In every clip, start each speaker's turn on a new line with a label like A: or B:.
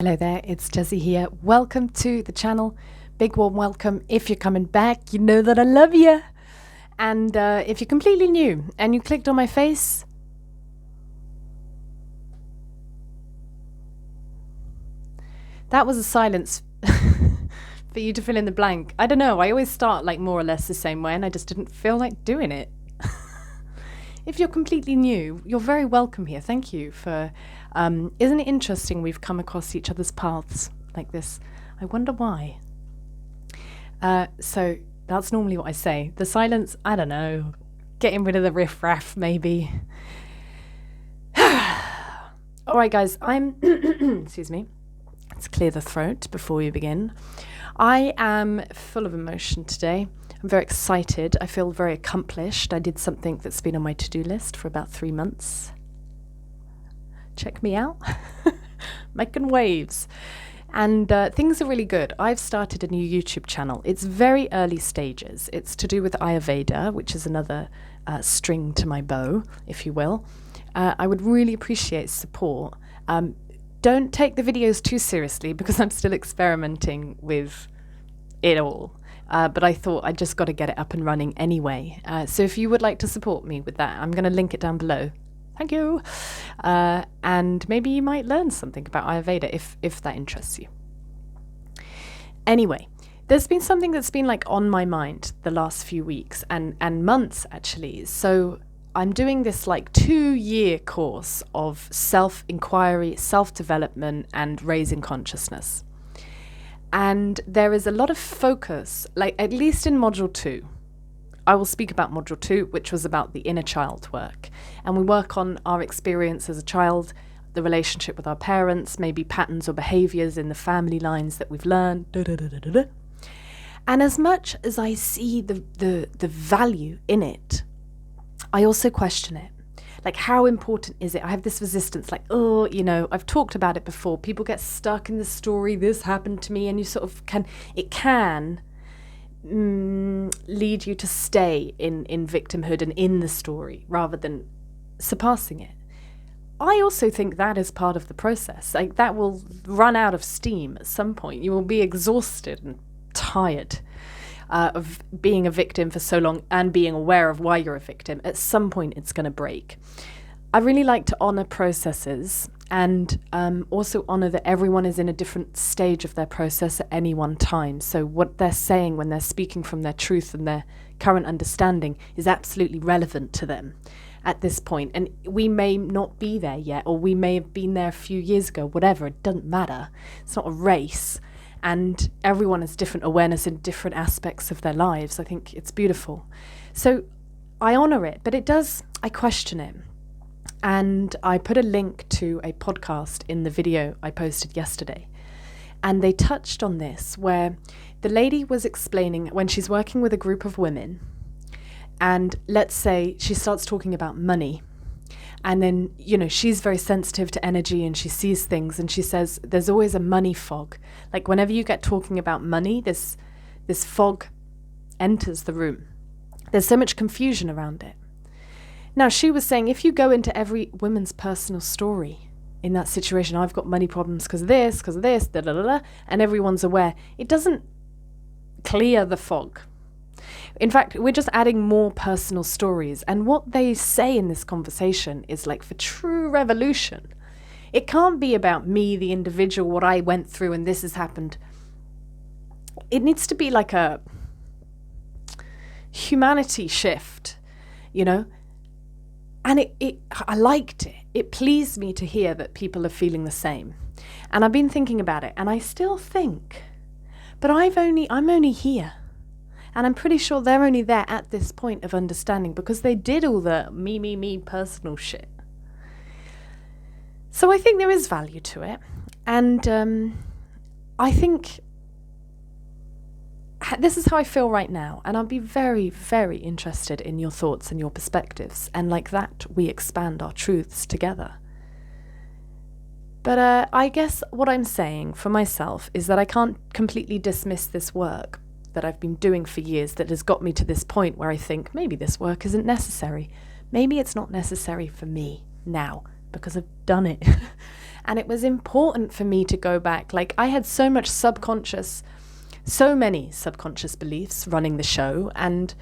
A: Hello there, it's Jessie here. Welcome to the channel. Big warm welcome. If you're coming back, you know that I love you. And if you're completely new and you clicked on my face, that was a silence for you to fill in the blank. I don't know, I always start like more or less the same way and I just didn't feel like doing it. If you're completely new, you're very welcome here. Thank you for... isn't it interesting we've come across each other's paths like this? I wonder why. So that's normally what I say. The silence, I don't know. Getting rid of the riff-raff, maybe. All right, guys, I'm... excuse me. Let's clear the throat before we begin. I am full of emotion today. I'm very excited. I feel very accomplished. I did something that's been on my to-do list for about 3 months. Check me out. Making waves. And things are really good. I've started a new YouTube channel. It's very early stages. It's to do with Ayurveda, which is another string to my bow, if you will. I would really appreciate support. Don't take the videos too seriously because I'm still experimenting with it all. But I thought I just got to get it up and running anyway. So if you would like to support me with that, I'm going to link it down below. Thank you. And maybe you might learn something about Ayurveda if that interests you. Anyway, there's been something that's been like on my mind the last few weeks and months actually. So I'm doing this like 2-year course of self-inquiry, self-development and raising consciousness. And there is a lot of focus, like at least in module 2. I will speak about module 2, which was about the inner child work. And we work on our experience as a child, the relationship with our parents, maybe patterns or behaviors in the family lines that we've learned. And as much as I see the value in it, I also question it. Like, how important is it? I have this resistance, like, oh, you know, I've talked about it before. People get stuck in the story, this happened to me, and you sort of can lead you to stay in victimhood and in the story rather than surpassing it. I also think that is part of the process. Like, that will run out of steam at some point. You will be exhausted and tired of being a victim for so long and being aware of why you're a victim. At some point it's going to break. I really like to honor processes and also honor that everyone is in a different stage of their process at any one time. So what they're saying when they're speaking from their truth and their current understanding is absolutely relevant to them at this point. And we may not be there yet, or we may have been there a few years ago, whatever, it doesn't matter. It's not a race. And everyone has different awareness in different aspects of their lives. I think it's beautiful. So I honor it, but I question it. And I put a link to a podcast in the video I posted yesterday. And they touched on this, where the lady was explaining when she's working with a group of women, and let's say she starts talking about money. And then, you know, she's very sensitive to energy and she sees things and she says there's always a money fog. Like whenever you get talking about money, this fog enters the room. There's so much confusion around it. Now, she was saying if you go into every woman's personal story in that situation, I've got money problems because of this, da da da da, and everyone's aware, it doesn't clear the fog. In fact, we're just adding more personal stories. And what they say in this conversation is like, for true revolution, it can't be about me, the individual, what I went through and this has happened. It needs to be like a humanity shift, you know? And I liked it. It pleased me to hear that people are feeling the same. And I've been thinking about it and I still think, but I'm only here. And I'm pretty sure they're only there at this point of understanding because they did all the me personal shit. So I think there is value to it. And I think this is how I feel right now. And I'll be very, very interested in your thoughts and your perspectives. And like that, we expand our truths together. But I guess what I'm saying for myself is that I can't completely dismiss this work that I've been doing for years that has got me to this point where I think maybe this work isn't necessary. Maybe it's not necessary for me now because I've done it. And it was important for me to go back. Like, I had so many subconscious beliefs running the show. And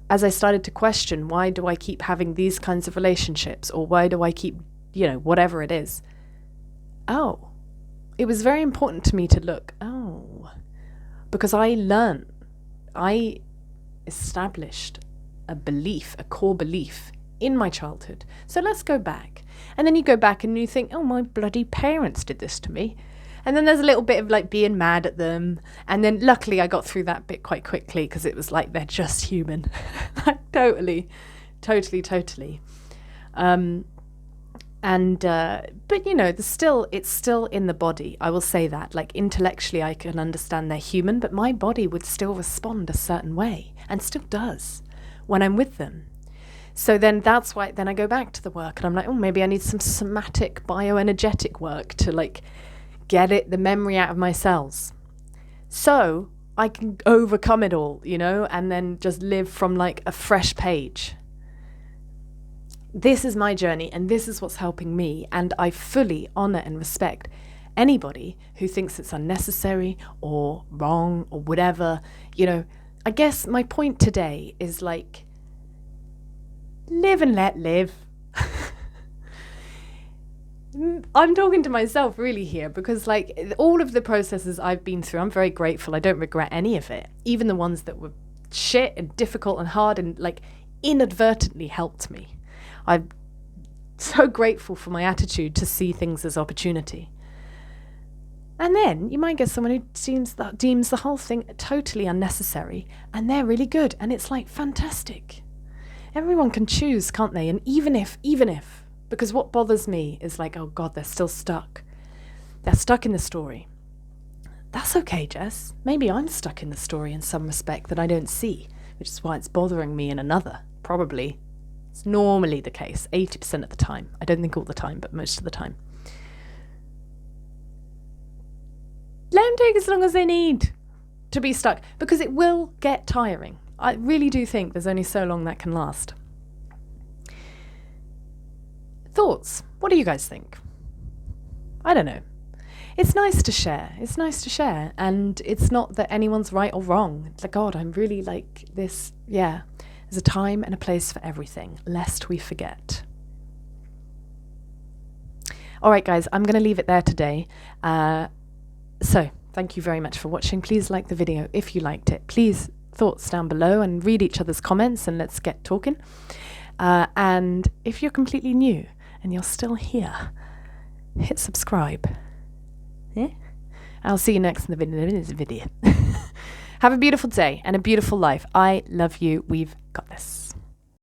A: as I started to question, why do I keep having these kinds of relationships? Or why do I keep, whatever it is? Oh, it was very important to me to look, because I established a core belief in my childhood. So let's go back. And then you go back and you think, oh, my bloody parents did this to me. And then there's a little bit of like being mad at them. And then luckily I got through that bit quite quickly, because it was like, they're just human. Like, totally. But it's still in the body. I will say that. Like, intellectually I can understand they're human, but my body would still respond a certain way, and still does, when I'm with them. So then that's why then I go back to the work, and I'm like, maybe I need some somatic bioenergetic work to like get the memory out of my cells, so I can overcome it all, and then just live from like a fresh page. This is my journey, and this is what's helping me, and I fully honor and respect anybody who thinks it's unnecessary or wrong or whatever. I guess my point today is like, live and let live. I'm talking to myself really here, because like all of the processes I've been through, I'm very grateful. I don't regret any of it, even the ones that were shit and difficult and hard and like inadvertently helped me. I'm so grateful for my attitude to see things as opportunity. And then you might get someone who deems the whole thing totally unnecessary, and they're really good, and it's like fantastic. Everyone can choose, can't they? And even if, because what bothers me is like, oh God, they're still stuck. They're stuck in the story. That's okay, Jess. Maybe I'm stuck in the story in some respect that I don't see, which is why it's bothering me in another. Probably. It's normally the case, 80% of the time. I don't think all the time, but most of the time. Let them take as long as they need to be stuck, because it will get tiring. I really do think there's only so long that can last. Thoughts? What do you guys think? I don't know. It's nice to share. And it's not that anyone's right or wrong. It's like, God, I'm really like this. Yeah. There's a time and a place for everything, lest we forget. All right, guys, I'm going to leave it there today. So thank you very much for watching. Please like the video if you liked it. Please thoughts down below and read each other's comments, and let's get talking. And if you're completely new and you're still here, hit subscribe. Yeah? I'll see you next in the video. Have a beautiful day and a beautiful life. I love you. We've got this.